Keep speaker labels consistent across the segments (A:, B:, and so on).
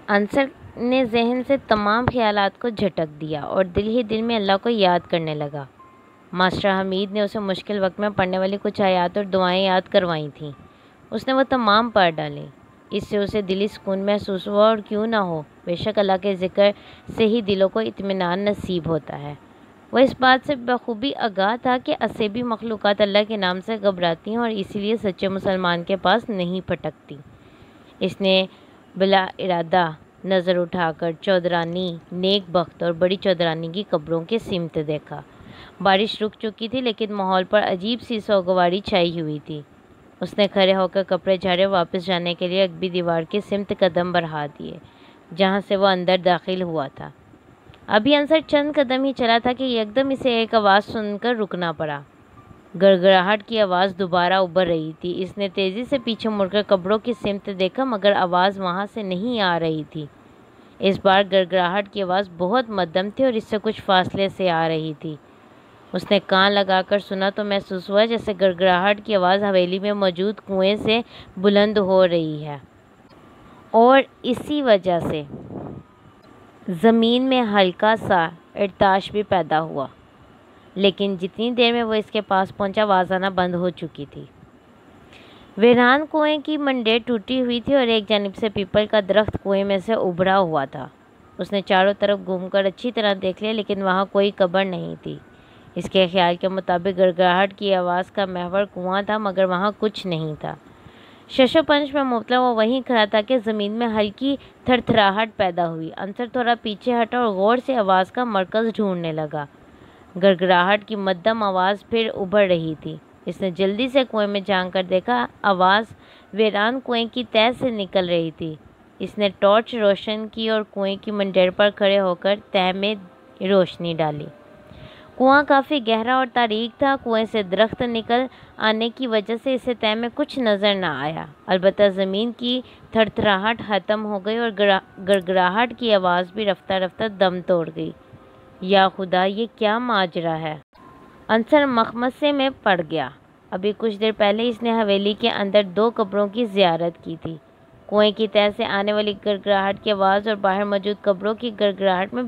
A: انصر نے ذہن سے تمام خیالات کو جھٹک دیا اور دل ہی دل میں اللہ کو یاد کرنے لگا۔ ماسٹر حمید نے اسے مشکل وقت میں پڑھنے والی کچھ آیات اور دعائیں یاد کروائی تھیں۔ اس نے وہ تمام پڑھ ڈالیں۔ اس سے اسے دلی سکون محسوس ہوا، اور کیوں نہ ہو، بے شک اللہ کے ذکر سے ہی دلوں کو اطمینان نصیب ہوتا ہے۔ وہ اس بات سے بخوبی آگاہ تھا کہ اسیبی مخلوقات اللہ کے نام سے گھبراتی ہیں اور اسی لیے سچے مسلمان کے پاس نہیں پھٹکتی۔ اس نے بلا ارادہ نظر اٹھا کر چودرانی، نیک بخت اور بڑی چودرانی کی قبروں کی سمت دیکھا۔ بارش رک چکی تھی، لیکن ماحول پر عجیب سی سوگواری چھائی ہوئی تھی۔ اس نے کھڑے ہو کر کپڑے جھاڑے، واپس جانے کے لیے اگبی دیوار کی سمت قدم بڑھا دیے جہاں سے وہ اندر داخل ہوا تھا۔ ابھی انصر چند قدم ہی چلا تھا کہ یکدم اسے ایک آواز سن کر رکنا پڑا۔ گڑگڑاہٹ کی آواز دوبارہ ابھر رہی تھی۔ اس نے تیزی سے پیچھے مڑ کر قبروں کی سمت دیکھا، مگر آواز وہاں سے نہیں آ رہی تھی۔ اس بار گڑگڑاہٹ کی آواز بہت مدھم تھی اور اس سے کچھ فاصلے سے آ رہی تھی۔ اس نے کان لگا کر سنا تو محسوس ہوا جیسے گڑگڑاہٹ کی آواز حویلی میں موجود کنویں سے بلند ہو رہی ہے، اور اسی وجہ سے زمین میں ہلکا سا ارتعاش بھی پیدا ہوا، لیکن جتنی دیر میں وہ اس کے پاس پہنچا آواز آنا بند ہو چکی تھی۔ ویران کنویں کی منڈیر ٹوٹی ہوئی تھی اور ایک جانب سے پیپل کا درخت کنویں میں سے ابھرا ہوا تھا۔ اس نے چاروں طرف گھوم کر اچھی طرح دیکھ لیا، لیکن وہاں کوئی قبر نہیں تھی۔ اس کے خیال کے مطابق گڑگڑاہٹ کی آواز کا محور کنواں تھا، مگر وہاں کچھ نہیں تھا۔ شش و پنج میں مبتلا وہ وہیں کھڑا تھا کہ زمین میں ہلکی تھر تھراہٹ پیدا ہوئی۔ انصر تھوڑا پیچھے ہٹا اور غور سے آواز کا مرکز ڈھونڈنے لگا۔ گڑگڑاہٹ کی مدھم آواز پھر ابھر رہی تھی۔ اس نے جلدی سے کنویں میں جھانک کر دیکھا، آواز ویران کنویں کی تہہ سے نکل رہی تھی۔ اس نے ٹارچ روشن کی اور کنویں کی منڈیر پر کھڑے ہو کر تہہ میں روشنی ڈالی۔ کنواں کافی گہرا اور تاریک تھا۔ کنویں سے درخت نکل آنے کی وجہ سے اسے تہہ میں کچھ نظر نہ آیا، البتہ زمین کی تھر تھراہٹ ختم ہو گئی اور گڑگڑاہٹ کی آواز بھی رفتہ رفتہ دم توڑ گئی۔ یا خدا، یہ کیا ماجرا ہے؟ انصر مخمصے میں پڑ گیا۔ ابھی کچھ دیر پہلے اس نے حویلی کے اندر 2 قبروں کی زیارت کی تھی۔ کنویں کی تہہ سے آنے والی گڑگڑاہٹ کی آواز اور باہر موجود قبروں کی گڑگڑاہٹ میں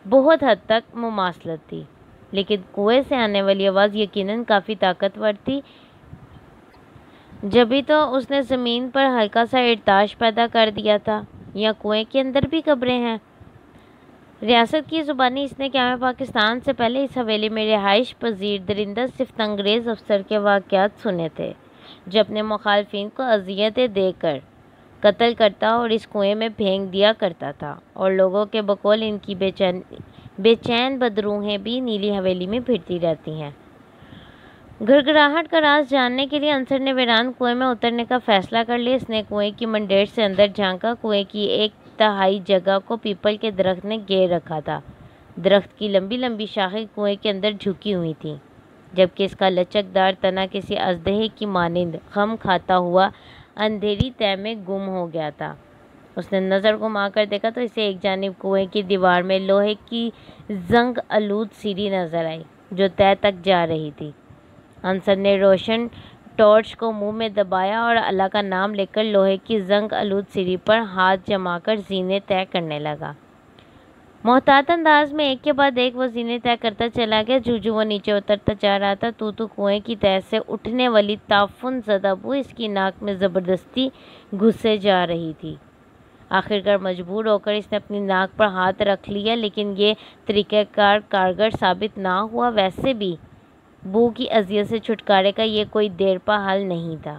A: بہت حد تک مماثلت تھی، لیکن کنویں سے آنے والی آواز یقیناً کافی طاقتور تھی۔ جبھی تو اس نے زمین پر ہلکا سا ارتعاش پیدا کر دیا تھا۔ یا کنویں کے اندر بھی قبریں ہیں؟ ریاست کی زبانی اس نے قیام پاکستان سے پہلے اس حویلی میں رہائش پذیر درندہ صفت انگیز افسر کے واقعات سنے تھے، جو اپنے مخالفین کو اذیتیں دے کر قتل کرتا اور اس کنویں میں پھینک دیا کرتا تھا، اور لوگوں کے بقول ان کی بے چین بدروحیں بھی نیلی حویلی میں پھرتی رہتی ہیں۔ گڑگڑاہٹ کا راز جاننے کے لیے انصر نے ویران کنویں میں اترنے کا فیصلہ کر لیا۔ اس نے کنویں کی منڈیر سے اندر جھانکا۔ کنویں کی ایک تہائی جگہ کو پیپل کے درخت نے گھیر رکھا تھا۔ درخت کی لمبی لمبی شاخیں کنویں کے اندر جھکی ہوئی تھیں، جبکہ اس کا لچکدار تنا کسی اژدہے کی مانند خم کھاتا ہوا اندھیری تہہ میں گم ہو گیا تھا۔ اس نے نظر گھما کر دیکھا تو اسے ایک جانب کنویں کی دیوار میں لوہے کی زنگ آلود سیڑھی نظر آئی، جو تہہ تک جا رہی تھی۔ انصر نے روشن ٹارچ کو منہ میں دبایا اور اللہ کا نام لے کر لوہے کی زنگ آلود سیڑھی پر ہاتھ جما کر زینے طے کرنے لگا۔ محتاط انداز میں ایک کے بعد ایک وہ زینے طے کرتا چلا گیا۔ جو وہ نیچے اترتا جا رہا تھا، تو کنویں کی تہہ سے اٹھنے والی تعفن زدہ بو اس کی ناک میں زبردستی گھسے جا رہی تھی۔ آخرکار مجبور ہو کر اس نے اپنی ناک پر ہاتھ رکھ لیا، لیکن یہ طریقہ کار کارگر ثابت نہ ہوا۔ ویسے بھی بو کی اذیت سے چھٹکارے کا یہ کوئی دیر پا حل نہیں تھا۔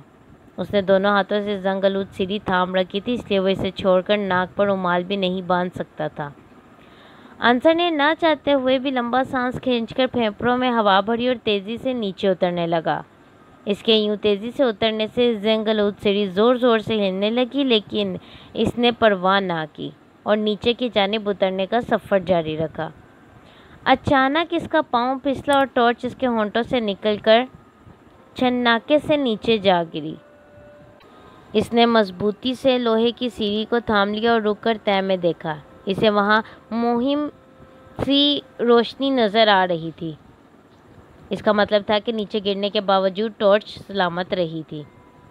A: اس نے دونوں ہاتھوں سے زنگ آلود سیڑھی تھام رکھی تھی، اس لیے وہ اسے چھوڑ کر ناک پر رومال بھی نہیں باندھ سکتا تھا۔ انصر نے نہ چاہتے ہوئے بھی لمبا سانس کھینچ کر پھیپھڑوں میں ہوا بھری اور تیزی سے نیچے اترنے لگا۔ اس کے یوں تیزی سے اترنے سے زنگ آلود سیڑھی زور زور سے ہلنے لگی، لیکن اس نے پرواہ نہ کی اور نیچے کی جانب اترنے کا سفر جاری رکھا۔ اچانک اس کا پاؤں پھسلا اور ٹارچ اس کے ہونٹوں سے نکل کر چھناکے سے نیچے جا گری۔ اس نے مضبوطی سے لوہے کی سیڑھی کو تھام لیا اور رک کر تہہ میں دیکھا۔ اسے وہاں مہم سی روشنی نظر آ رہی تھی۔ اس کا مطلب تھا کہ نیچے گرنے کے باوجود ٹارچ سلامت رہی تھی۔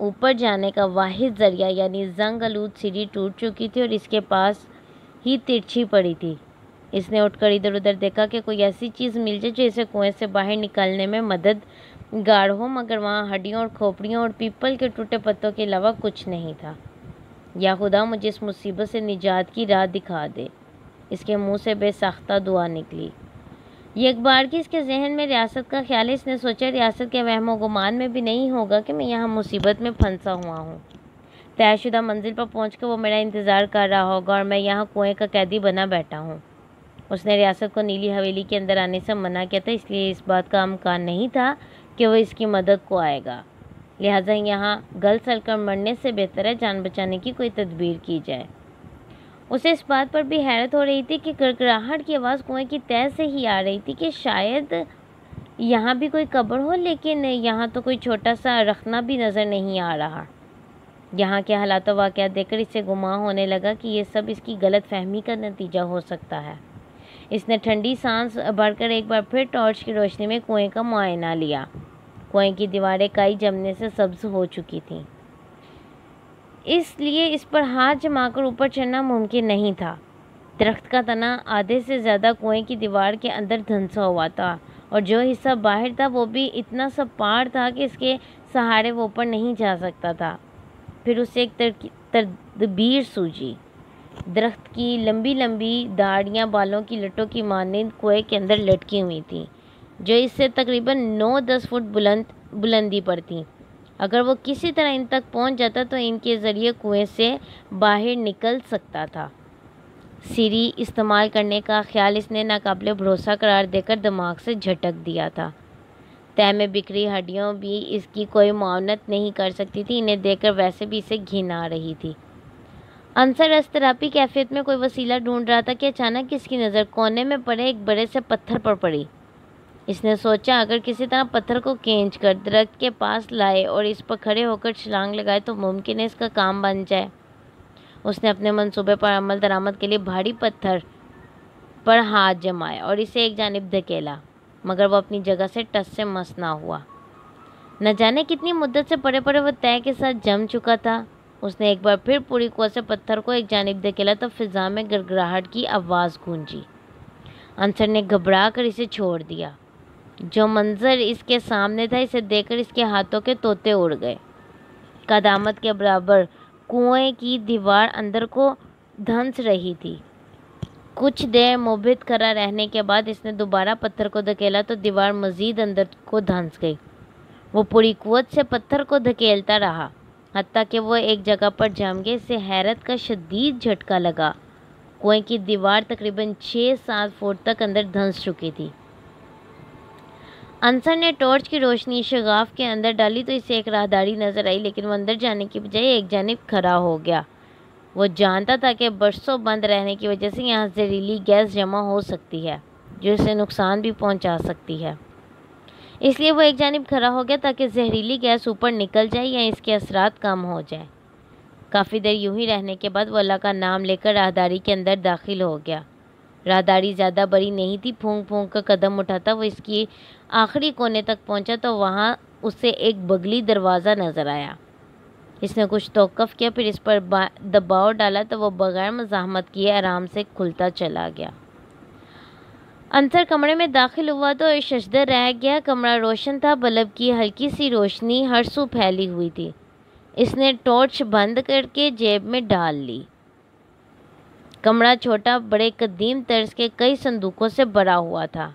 A: اوپر جانے کا واحد ذریعہ یعنی زنگ آلود سیڑھی ٹوٹ چکی تھی اور اس کے پاس ہی ترچھی پڑی تھی۔ اس نے اٹھ کر ادھر ادھر دیکھا کہ کوئی ایسی چیز مل جائے جو اسے کنویں سے باہر نکلنے میں مددگار ہو، مگر وہاں ہڈیوں اور کھوپڑیوں اور پیپل کے ٹوٹے پتوں کے علاوہ کچھ نہیں تھا۔ یا خدا مجھے اس مصیبت سے نجات کی راہ دکھا دے، اس کے منہ سے بے ساختہ دعا نکلی۔ ایک بار کی اس کے ذہن میں ریاست کا خیال ہے۔ اس نے سوچا ریاست کے وہم و گمان میں بھی نہیں ہوگا کہ میں یہاں مصیبت میں پھنسا ہوا ہوں۔ طے شدہ منزل پر پہنچ کر وہ میرا انتظار کر رہا ہوگا اور میں یہاں کنویں کا قیدی بنا بیٹھا ہوں۔ اس نے ریاست کو نیلی حویلی کے اندر آنے سے منع کیا تھا، اس لیے اس بات کا امکان نہیں تھا کہ وہ اس کی مدد کو آئے گا، لہٰذا یہاں گل سل کر مرنے سے بہتر ہے جان بچانے کی کوئی تدبیر کی جائے۔ اسے اس بات پر بھی حیرت ہو رہی تھی کہ گڑگڑاہٹ کی آواز کنویں کی تہہ سے ہی آ رہی تھی کہ شاید یہاں بھی کوئی قبر ہو، لیکن یہاں تو کوئی چھوٹا سا رخنہ بھی نظر نہیں آ رہا۔ یہاں کے حالات و واقعات دیکھ کر اسے گمان ہونے لگا کہ یہ سب اس کی غلط فہمی کا نتیجہ ہو سکتا ہے۔ اس نے ٹھنڈی سانس بھر کر ایک بار پھر ٹارچ کی روشنی میں کنویں کا معائنہ لیا۔ کنویں کی دیواریں کائی جمنے سے سبز ہو چکی تھیں، اس لیے اس پر ہاتھ جما کر اوپر چڑھنا ممکن نہیں تھا۔ درخت کا تنا آدھے سے زیادہ کنویں کی دیوار کے اندر دھنسا ہوا تھا اور جو حصہ باہر تھا وہ بھی اتنا سا پار تھا کہ اس کے سہارے وہ اوپر نہیں جا سکتا تھا۔ پھر اسے ایک تدبیر سوجی۔ درخت کی لمبی لمبی داڑیاں بالوں کی لٹوں کی مانند کنویں کے اندر لٹکی ہوئی تھیں، جو اس سے تقریباً 9-10 فٹ بلندی پر تھیں۔ اگر وہ کسی طرح ان تک پہنچ جاتا تو ان کے ذریعے کنویں سے باہر نکل سکتا تھا۔ سیڑھی استعمال کرنے کا خیال اس نے ناقابل بھروسہ قرار دے کر دماغ سے جھٹک دیا تھا۔ تہہ میں بکھری ہڈیوں بھی اس کی کوئی معاونت نہیں کر سکتی تھی، انہیں دیکھ کر ویسے بھی اسے گھن آ رہی تھی۔ عنصر اضطرابی کیفیت میں کوئی وسیلہ ڈھونڈ رہا تھا کہ اچانک اس کی نظر کونے میں پڑے ایک بڑے سے پتھر پر پڑی۔ اس نے سوچا اگر کسی طرح پتھر کو کھینچ کر درخت کے پاس لائے اور اس پر کھڑے ہو کر چھلانگ لگائے تو ممکن ہے اس کا کام بن جائے۔ اس نے اپنے منصوبے پر عمل درآمد کے لیے بھاری پتھر پر ہاتھ جمائے اور اسے ایک جانب دھکیلا، مگر وہ اپنی جگہ سے ٹس سے مس نہ ہوا۔ نہ جانے کتنی مدت سے پڑے پڑے وہ تہہ کے ساتھ جم چکا تھا۔ اس نے ایک بار پھر پوری قوت سے پتھر کو ایک جانب دھکیلا تو فضا میں گڑگڑاہٹ کی آواز گونجی۔ عنصر نے گھبرا کر اسے چھوڑ دیا۔ جو منظر اس کے سامنے تھا اسے دیکھ کر اس کے ہاتھوں کے طوطے اڑ گئے۔ قدامت کے برابر کنویں کی دیوار اندر کو دھنس رہی تھی۔ کچھ دیر مبہت کھڑا رہنے کے بعد اس نے دوبارہ پتھر کو دھکیلا تو دیوار مزید اندر کو دھنس گئی۔ وہ پوری قوت سے پتھر کو دھکیلتا رہا حتیٰ کہ وہ ایک جگہ پر جم گیا۔ اسے حیرت کا شدید جھٹکا لگا۔ کنویں کی دیوار تقریباً 6-7 فٹ تک اندر دھنس چکی تھی۔ عنصر نے ٹارچ کی روشنی شگاف کے اندر ڈالی تو اسے ایک راہداری نظر آئی، لیکن وہ اندر جانے کی بجائے ایک جانب کھڑا ہو گیا۔ وہ جانتا تھا کہ برسوں بند رہنے کی وجہ سے یہاں زہریلی گیس جمع ہو سکتی ہے جو اسے نقصان بھی پہنچا سکتی ہے، اس لیے وہ ایک جانب کھڑا ہو گیا تاکہ زہریلی گیس اوپر نکل جائے یا اس کے اثرات کم ہو جائے۔ کافی دیر یوں ہی رہنے کے بعد وہ اللہ کا نام لے کر راہداری کے اندر داخل ہو گیا۔ راہداری زیادہ بڑی نہیں تھی، پھونک پھونک کر قدم اٹھاتا وہ اس کی آخری کونے تک پہنچا تو وہاں اسے ایک بغلی دروازہ نظر آیا۔ اس نے کچھ توقف کیا، پھر اس پر دباؤ ڈالا تو وہ بغیر مزاحمت کیے آرام سے کھلتا چلا گیا۔ عنصر کمرے میں داخل ہوا تو ششدر رہ گیا۔ کمرہ روشن تھا، بلب کی ہلکی سی روشنی ہر سو پھیلی ہوئی تھی۔ اس نے ٹارچ بند کر کے جیب میں ڈال لی۔ کمرہ چھوٹا، بڑے قدیم طرز کے کئی صندوقوں سے بھرا ہوا تھا۔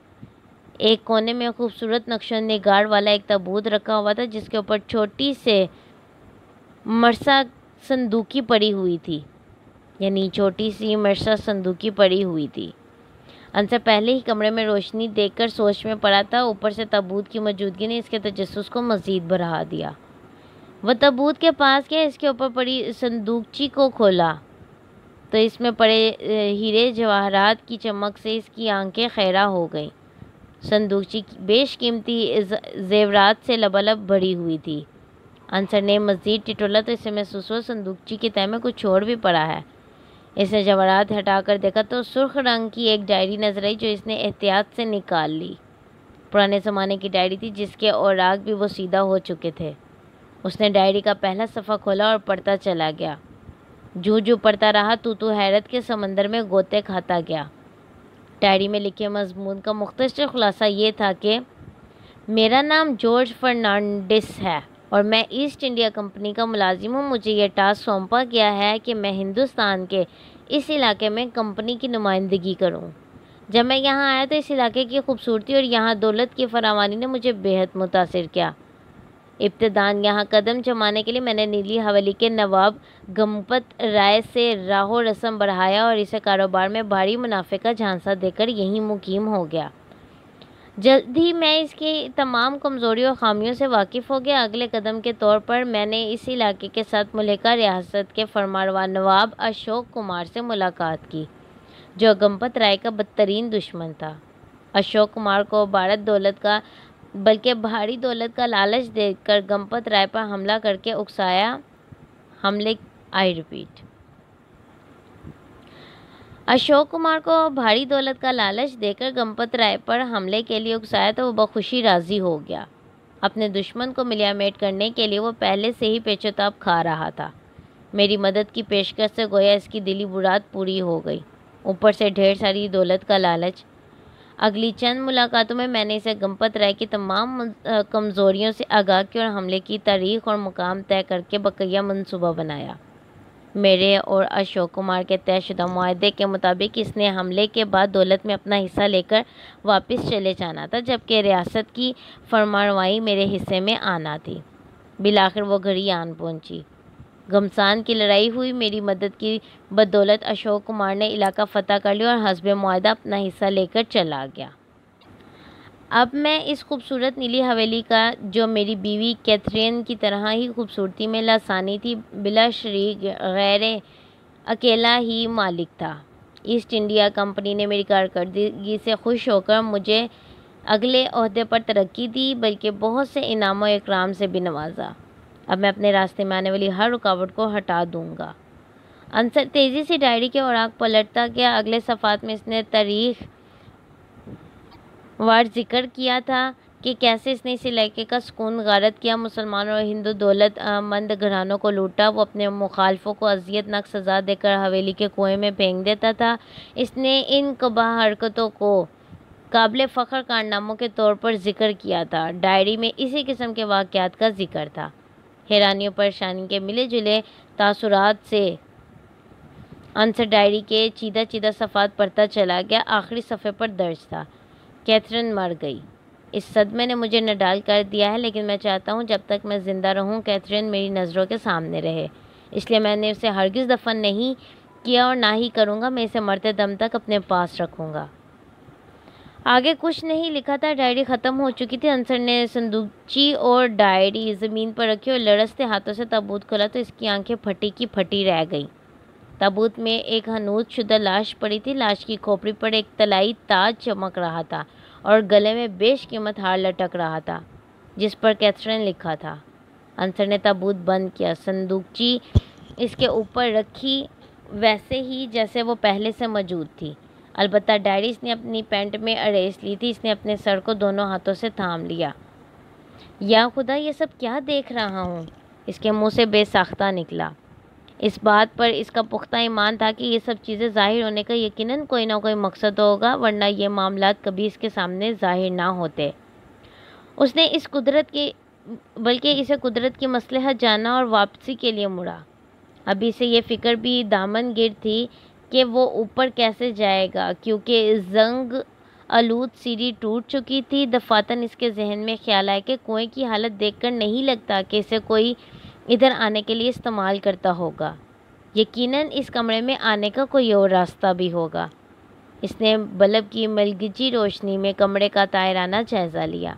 A: ایک کونے میں خوبصورت نقش و نگار والا ایک تابوت رکھا ہوا تھا جس کے اوپر چھوٹی سے مرصع صندوقی پڑی ہوئی تھی، پڑی ہوئی تھی۔ عنصر پہلے ہی کمرے میں روشنی دیکھ کر سوچ میں پڑا تھا، اوپر سے تابوت کی موجودگی نے اس کے تجسس کو مزید بڑھا دیا۔ وہ تابوت کے پاس گیا، اس کے اوپر پڑی صندوقچی کو کھولا تو اس میں پڑے ہیرے جواہرات کی چمک سے اس کی آنکھیں خیرہ ہو گئیں۔ صندوقچی بیش قیمتی زیورات سے لبالب بھری ہوئی تھی۔ عنصر نے مزید ٹٹولا تو اسے محسوس ہوا صندوقچی کی تہہ میں کچھ اور بھی پڑا ہے۔ اس نے جواہرات ہٹا کر دیکھا تو سرخ رنگ کی ایک ڈائری نظر آئی جو اس نے احتیاط سے نکال لی۔ پرانے زمانے کی ڈائری تھی جس کے اوراق بھی وہ سیدھا ہو چکے تھے۔ اس نے ڈائری کا پہلا صفحہ کھولا اور پڑھتا چلا گیا۔ جو پڑھتا رہا تو حیرت کے سمندر میں غوطے کھاتا گیا۔ ڈائری میں لکھے مضمون کا مختصر خلاصہ یہ تھا کہ میرا نام جارج فرنانڈس ہے اور میں ایسٹ انڈیا کمپنی کا ملازم ہوں۔ مجھے یہ ٹاسک سونپا گیا ہے کہ میں ہندوستان کے اس علاقے میں کمپنی کی نمائندگی کروں۔ جب میں یہاں آیا تو اس علاقے کی خوبصورتی اور یہاں دولت کی فراوانی نے مجھے بےحد متاثر کیا۔ ابتداً یہاں قدم جمانے کے لیے میں نے نیلی حویلی کے نواب گنپت رائے سے راہ و رسم بڑھایا اور اسے کاروبار میں بھاری منافع کا جھانسا دے کر یہیں مقیم ہو گیا۔ جلد ہی میں اس کی تمام کمزوریوں اور خامیوں سے واقف ہو گیا۔ اگلے قدم کے طور پر میں نے اس علاقے کے ساتھ ملحقہ ریاست کے فرمانروا نواب اشوک کمار سے ملاقات کی، جو گنپت رائے کا بدترین دشمن تھا۔ اشوک کمار کو بھاری دولت کا لالچ دے کر گنپت رائے پر حملہ کر کے اکسایا۔ اشوک کمار کو بھاری دولت کا لالچ دے کر گنپت رائے پر حملے کے لیے اکسایا تو وہ بخوشی راضی ہو گیا۔ اپنے دشمن کو ملیا میٹ کرنے کے لیے وہ پہلے سے ہی پیچ و تاب کھا رہا تھا۔ میری مدد کی پیشکش سے گویا اس کی دلی مراد پوری ہو گئی، اوپر سے ڈھیر ساری دولت کا لالچ۔ اگلی چند ملاقاتوں میں نے اسے گنپت رائے کی تمام کمزوریوں سے آگاہ کیا اور حملے کی تاریخ اور مقام طے کر کے بقیہ منصوبہ بنایا۔ میرے اور اشوک کمار کے طے شدہ معاہدے کے مطابق اس نے حملے کے بعد دولت میں اپنا حصہ لے کر واپس چلے جانا تھا، جبکہ ریاست کی فرمانروائی میرے حصے میں آنا تھی۔ بالآخر وہ گھڑی آن پہنچی۔ گھمسان کی لڑائی ہوئی۔ میری مدد کی بدولت اشوک کمار نے علاقہ فتح کر لیا اور حسب معاہدہ اپنا حصہ لے کر چلا گیا۔ اب میں اس خوبصورت نیلی حویلی کا، جو میری بیوی کیتھرین کی طرح ہی خوبصورتی میں لاسانی تھی، بلا شریک غیر اکیلا ہی مالک تھا۔ ایسٹ انڈیا کمپنی نے میری کارکردگی سے خوش ہو کر مجھے اگلے عہدے پر ترقی دی، بلکہ بہت سے انعام و اکرام سے بھی نوازا۔ اب میں اپنے راستے میں آنے والی ہر رکاوٹ کو ہٹا دوں گا۔ عنصر تیزی سے ڈائری کے اوراق پلٹتا گیا۔ اگلے صفحات میں اس نے تاریخ وار ذکر کیا تھا کہ کیسے اس نے اس علاقے کا سکون غارت کیا، مسلمانوں اور ہندو دولت مند گھرانوں کو لوٹا۔ وہ اپنے مخالفوں کو اذیت ناک سزا دے کر حویلی کے کنویں میں پھینک دیتا تھا۔ اس نے ان قباح حرکتوں کو قابل فخر کارناموں کے طور پر ذکر کیا تھا۔ ڈائری میں اسی قسم کے واقعات کا ذکر تھا۔ حیرانی و پریشانی کے ملے جلے تاثرات سے عنصر ڈائری کے چیدہ صفحات پڑھتا چلا گیا۔ آخری صفحے پر درج تھا: کیتھرین مر گئی۔ اس صدمے نے مجھے نڈال کر دیا ہے، لیکن میں چاہتا ہوں جب تک میں زندہ رہوں کیتھرین میری نظروں کے سامنے رہے، اس لیے میں نے اسے ہرگز دفن نہیں کیا اور نہ ہی کروں گا۔ میں اسے مرتے دم تک اپنے پاس رکھوں گا۔ آگے کچھ نہیں لکھا تھا۔ ڈائری ختم ہو چکی تھی۔ عنصر نے صندوقچی اور ڈائری زمین پر رکھی اور لرزتے ہاتھوں سے تابوت کھولا تو اس کی آنکھیں پھٹی کی پھٹی رہ گئیں۔ تابوت میں ایک حنوط شدہ لاش پڑی تھی۔ لاش کی کھوپڑی پر ایک طلائی تاج چمک رہا تھا اور گلے میں بیش قیمت ہار لٹک رہا تھا جس پر کیتھرین لکھا تھا۔ عنصر نے تابوت بند کیا، صندوقچی اس کے اوپر رکھی ویسے ہی جیسے وہ پہلے سے موجود تھی۔ البتہ ڈائری اس نے اپنی پینٹ میں اڑیس لی تھی۔ اس نے اپنے سر کو دونوں ہاتھوں سے تھام لیا۔ یا خدا، یہ سب کیا دیکھ رہا ہوں؟ اس کے منہ سے بے ساختہ نکلا۔ اس بات پر اس کا پختہ ایمان تھا کہ یہ سب چیزیں ظاہر ہونے کا یقیناً کوئی نہ کوئی مقصد ہوگا، ورنہ یہ معاملات کبھی اس کے سامنے ظاہر نہ ہوتے۔ اس نے اسے قدرت کی مصلحت جانا اور واپسی کے لیے مڑا۔ ابھی اسے یہ فکر بھی دامن گیر تھی کہ وہ اوپر کیسے جائے گا، کیونکہ زنگ آلود سیڑھی ٹوٹ چکی تھی۔ دفعتاً اس کے ذہن میں خیال آیا کہ کنویں کی حالت دیکھ کر نہیں لگتا کہ اسے کوئی ادھر آنے کے لیے استعمال کرتا ہوگا۔ یقیناً اس کمرے میں آنے کا کوئی اور راستہ بھی ہوگا۔ اس نے بلب کی ملگجی روشنی میں کمرے کا طائرانہ جائزہ لیا۔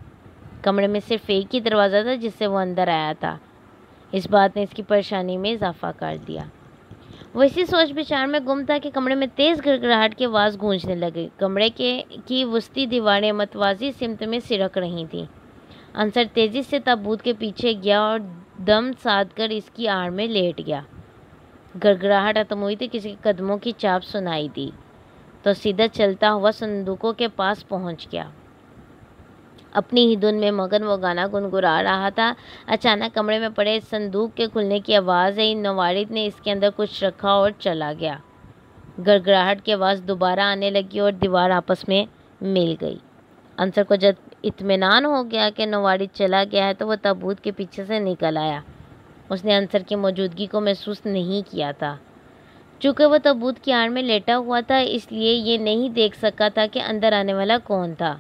A: کمرے میں صرف ایک ہی دروازہ تھا جس سے وہ اندر آیا تھا۔ اس بات نے اس کی پریشانی میں اضافہ کر دیا۔ وہ اسی سوچ بچار میں گم تھا کہ کمرے میں تیز گڑگڑاہٹ کی آواز گونجنے لگی۔ کمرے کی وسطی دیواریں متوازی سمت میں سرک رہی تھیں۔ عنصر تیزی سے تابوت کے پیچھے گیا اور دم ساد کر اس کی آڑ میں لیٹ گیا۔ گڑگڑاہٹ ختم ہوئی تو کسی کے قدموں کی چاپ سنائی دی تو سیدھا چلتا ہوا صندوقوں کے پاس پہنچ گیا۔ اپنی ہی دھن میں مگن وہ گانا گنگنا رہا تھا۔ اچانک کمرے میں پڑے صندوق کے کھلنے کی آواز آئی۔ نوارد نے اس کے اندر کچھ رکھا اور چلا گیا۔ گڑگڑاہٹ کی آواز دوبارہ آنے لگی اور دیوار آپس میں مل گئی۔ انصر کو جب اطمینان ہو گیا کہ نوارد چلا گیا ہے تو وہ تابوت کے پیچھے سے نکل آیا۔ اس نے انصر کی موجودگی کو محسوس نہیں کیا تھا۔ چونکہ وہ تابوت کی آڑ میں لیٹا ہوا تھا اس لیے یہ نہیں دیکھ سکا تھا کہ اندر آنے والا کون تھا۔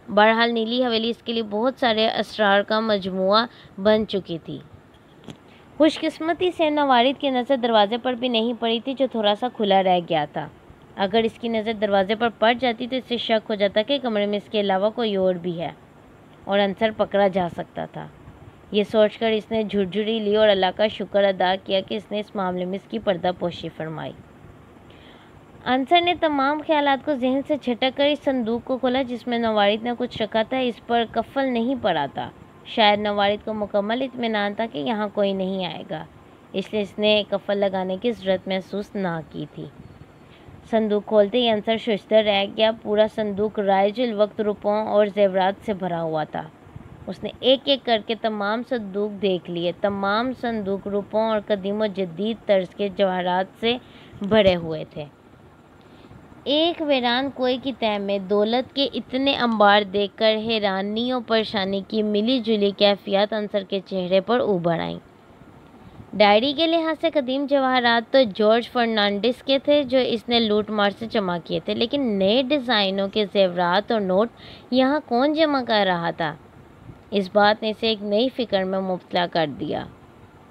A: بہرحال نیلی حویلی اس کے لیے بہت سارے اسرار کا مجموعہ بن چکی تھی۔ خوش قسمتی سے نوارد کی نظر دروازے پر بھی نہیں پڑی تھی جو تھوڑا سا کھلا رہ گیا تھا۔ اگر اس کی نظر دروازے پر پڑ جاتی تو اسے شک ہو جاتا کہ کمرے میں اس کے علاوہ کوئی اور بھی ہے اور انصر پکڑا جا سکتا تھا۔ یہ سوچ کر اس نے جھرجھری لی اور اللہ کا شکر ادا کیا کہ اس نے اس معاملے میں اس کی پردہ پوشی فرمائی۔ انصر نے تمام خیالات کو ذہن سے جھٹک کر اس صندوق کو کھولا جس میں نوارد نے کچھ رکھا تھا۔ اس پر قفل نہیں پڑا تھا۔ شاید نوارد کو مکمل اطمینان تھا کہ یہاں کوئی نہیں آئے گا، اس لیے اس نے قفل لگانے کی ضرورت محسوس نہ کی تھی۔ صندوق کھولتے ہی انصر ششدر رہ گیا۔ پورا صندوق رائج الوقت روپوں اور زیورات سے بھرا ہوا تھا۔ اس نے ایک ایک کر کے تمام صندوق دیکھ لیے۔ تمام صندوق روپوں اور قدیم و جدید طرز کے جواہرات سے بھرے ہوئے تھے۔ ایک ویران کنویں کی تہہ میں دولت کے اتنے انبار دیکھ کر حیرانی اور پریشانی کی ملی جلی کیفیات انصر کے چہرے پر ابھر آئیں۔ ڈائری کے لحاظ سے قدیم جواہرات تو جارج فرنانڈس کے تھے جو اس نے لوٹ مار سے جمع کیے تھے، لیکن نئے ڈیزائنوں کے زیورات اور نوٹ یہاں کون جمع کر رہا تھا؟ اس بات نے اسے ایک نئی فکر میں مبتلا کر دیا۔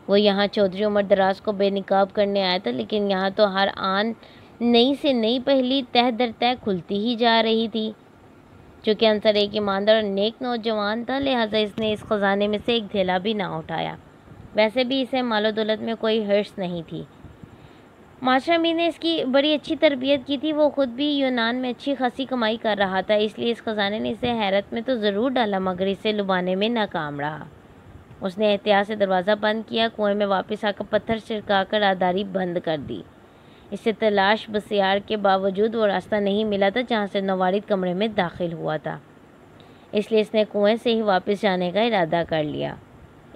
A: وہ یہاں چودھری عمر دراز کو بے نقاب کرنے آیا تھا، لیکن یہاں تو ہر آن نئی سے نئی پہلی تہ در تہ کھلتی ہی جا رہی تھی۔ چونکہ انصر ایک ایماندار اور نیک نوجوان تھا، لہٰذا اس نے اس خزانے میں سے ایک دھیلا بھی نہ اٹھایا۔ ویسے بھی اسے مال و دولت میں کوئی حرص نہیں تھی۔ ماسٹر امیر نے اس کی بڑی اچھی تربیت کی تھی۔ وہ خود بھی یونان میں اچھی خاصی کمائی کر رہا تھا، اس لیے اس خزانے نے اسے حیرت میں تو ضرور ڈالا مگر اسے لبانے میں ناکام رہا۔ اس نے احتیاط سے دروازہ بند کیا، کنویں میں واپس آ کر پتھر چھڑکا کر آداری بند کر دی۔ اسے تلاش بسیار کے باوجود وہ راستہ نہیں ملا تھا جہاں سے نوارد کمرے میں داخل ہوا تھا، اس لیے اس نے کنویں سے ہی واپس جانے کا ارادہ کر لیا۔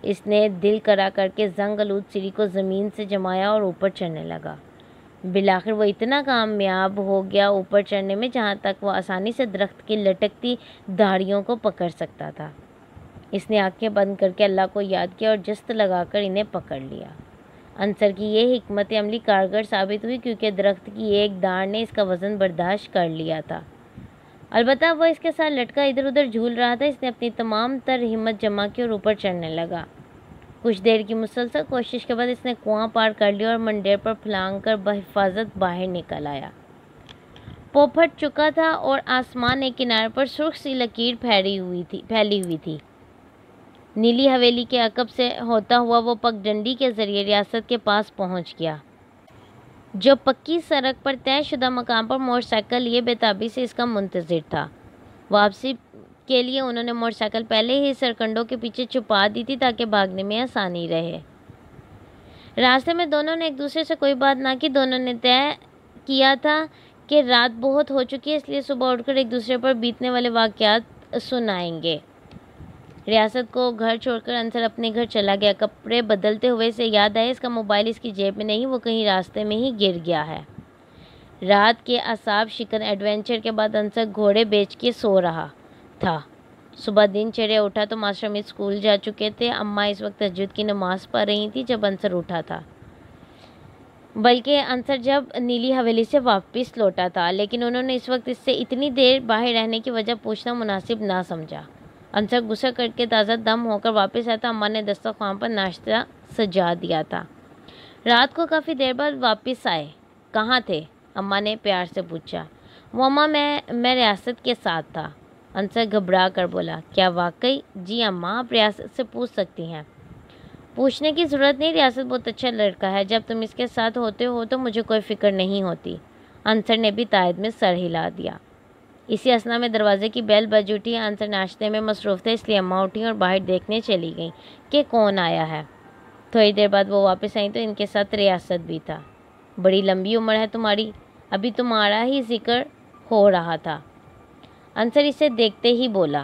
A: اس نے دل کرا کر کے زنگ آلود سیڑھی کو زمین سے جمایا اور اوپر چڑھنے لگا۔ بالآخر وہ اتنا کامیاب ہو گیا اوپر چڑھنے میں جہاں تک وہ آسانی سے درخت کی لٹکتی دھاڑیوں کو پکڑ سکتا تھا۔ اس نے آنکھیں بند کر کے اللہ کو یاد کیا اور جست لگا کر انہیں پکڑ لیا۔ انصر کی یہ حکمت عملی کارگر ثابت ہوئی کیونکہ درخت کی ایک ڈاڑ نے اس کا وزن برداشت کر لیا تھا۔ البتہ وہ اس کے ساتھ لٹکا ادھر ادھر جھول رہا تھا۔ اس نے اپنی تمام تر ہمت جمع کی اور اوپر چڑھنے لگا۔ کچھ دیر کی مسلسل کوشش کے بعد اس نے کنواں پار کر لیا اور منڈیر پر پھلانگ کر بحفاظت باہر نکل آیا۔ پو پھٹ چکا تھا اور آسمان ایک کنارے پر سرخ سی لکیر پھیلی ہوئی تھی۔ نیلی حویلی کے عقب سے ہوتا ہوا وہ پگ ڈنڈی کے ذریعے ریاست کے پاس پہنچ گیا، جو پکی سڑک پر طے شدہ مقام پر موٹر سائیکل لیے بے تابی سے اس کا منتظر تھا۔ واپسی کے لیے انہوں نے موٹر سائیکل پہلے ہی سرکنڈوں کے پیچھے چھپا دی تھی تاکہ بھاگنے میں آسانی رہے۔ راستے میں دونوں نے ایک دوسرے سے کوئی بات نہ کی۔ دونوں نے طے کیا تھا کہ رات بہت ہو چکی ہے، اس لیے صبح اٹھ کر ایک دوسرے پر بیتنے والے واقعات سنائیں گے۔ ریاست کو گھر چھوڑ کر انصر اپنے گھر چلا گیا۔ کپڑے بدلتے ہوئے اسے یاد آیا اس کا موبائل اس کی جیب میں نہیں، وہ کہیں راستے میں ہی گر گیا ہے۔ رات کے اعصاب شکن ایڈونچر کے بعد انصر گھوڑے بیچ کے سو رہا تھا۔ صبح دن چڑھے اٹھا تو ماسٹر امیر اسکول جا چکے تھے۔ اماں اس وقت تہجد کی نماز پڑھ رہی تھی جب انصر اٹھا تھا، بلکہ انصر جب نیلی حویلی سے واپس لوٹا تھا، لیکن انہوں نے اس وقت اس سے اتنی دیر باہر رہنے کی وجہ پوچھنا مناسب نہ سمجھا۔ انصر غصہ کر کے تازہ دم ہو کر واپس آیا تو اماں نے دسترخوان پر ناشتہ سجا دیا تھا۔ رات کو کافی دیر بعد واپس آئے۔ کہاں تھے؟ اماں نے پیار سے پوچھا۔ وہ اماں میں ریاست کے ساتھ تھا، انصر گھبرا کر بولا۔ کیا واقعی؟ جی اماں، آپ ریاست سے پوچھ سکتی ہیں۔ پوچھنے کی ضرورت نہیں، ریاست بہت اچھا لڑکا ہے، جب تم اس کے ساتھ ہوتے ہو تو مجھے کوئی فکر نہیں ہوتی۔ انصر نے بھی تائید میں سر ہلا دیا۔ اسی اثنا میں دروازے کی بیل بج اٹھی۔ انصر ناشتے میں مصروف تھا، اس لیے اماں اٹھی اور باہر دیکھنے چلی گئیں کہ کون آیا ہے۔ تھوڑی دیر بعد وہ واپس آئیں تو ان کے ساتھ ریاست بھی تھا۔ بڑی لمبی عمر ہے تمہاری، ابھی تمہارا ہی ذکر ہو رہا تھا، انصر اسے دیکھتے ہی بولا۔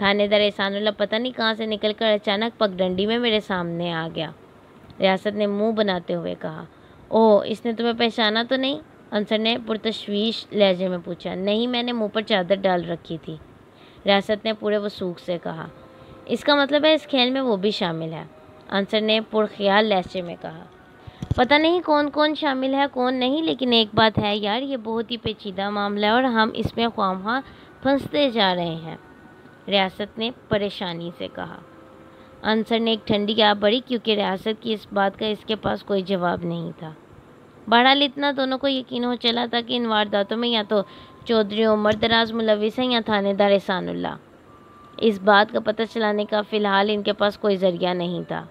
A: تھانے دار احسان اللہ پتہ نہیں کہاں سے نکل کر اچانک پگڈنڈی میں میرے سامنے آ گیا۔ ریاست نے منہ بناتے ہوئے کہا، اوہ، اس نے تمہیں پہچانا تو نہیں؟ انصر نے پرتشویش لہجے میں پوچھا۔ نہیں، میں نے منہ پر چادر ڈال رکھی تھی، ریاست نے پورے وثوق سے کہا۔ اس کا مطلب ہے اس کھیل میں وہ بھی شامل ہے، انصر نے پرخیال لہجے میں کہا۔ پتہ نہیں کون کون شامل ہے کون نہیں، لیکن ایک بات ہے یار، یہ بہت ہی پیچیدہ معاملہ ہے اور ہم اس میں خواہاں پھنستے جا رہے ہیں، ریاست نے پریشانی سے کہا۔ انصر نے ایک ٹھنڈی آہ بھری کیونکہ ریاست کی اس بات کا اس کے پاس کوئی جواب نہیں تھا۔ بہرحال اتنا دونوں کو یقین ہو چلا تھا کہ ان وارداتوں میں یا تو چودھری عمر دراز ملوث ہیں یا تھانے دار احسان اللہ۔ اس بات کا پتہ چلانے کا فی الحال ان کے پاس کوئی ذریعہ نہیں تھا۔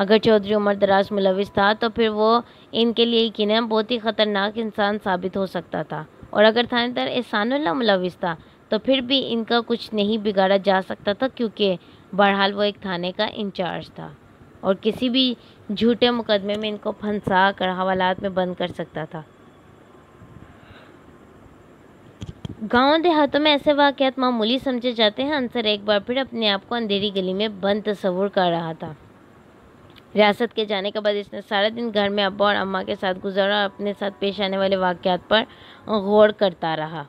A: اگر چودھری عمر دراز ملوث تھا تو پھر وہ ان کے لیے یقیناً بہت ہی خطرناک انسان ثابت ہو سکتا تھا، اور اگر تھانے دار احسان اللہ ملوث تھا تو پھر بھی ان کا کچھ نہیں بگاڑا جا سکتا تھا، کیونکہ بہرحال وہ ایک تھانے کا انچارج تھا اور کسی بھی جھوٹے مقدمے میں ان کو پھنسا کر حوالات میں بند کر سکتا تھا۔ گاؤں دیہاتوں میں ایسے واقعات معمولی سمجھے جاتے ہیں۔ انصر ایک بار پھر اپنے آپ کو اندھیری گلی میں بند تصور کر رہا تھا۔ ریاست کے جانے کے بعد اس نے سارا دن گھر میں ابا اور اماں کے ساتھ گزارا اور اپنے ساتھ پیش آنے والے واقعات پر غور کرتا رہا۔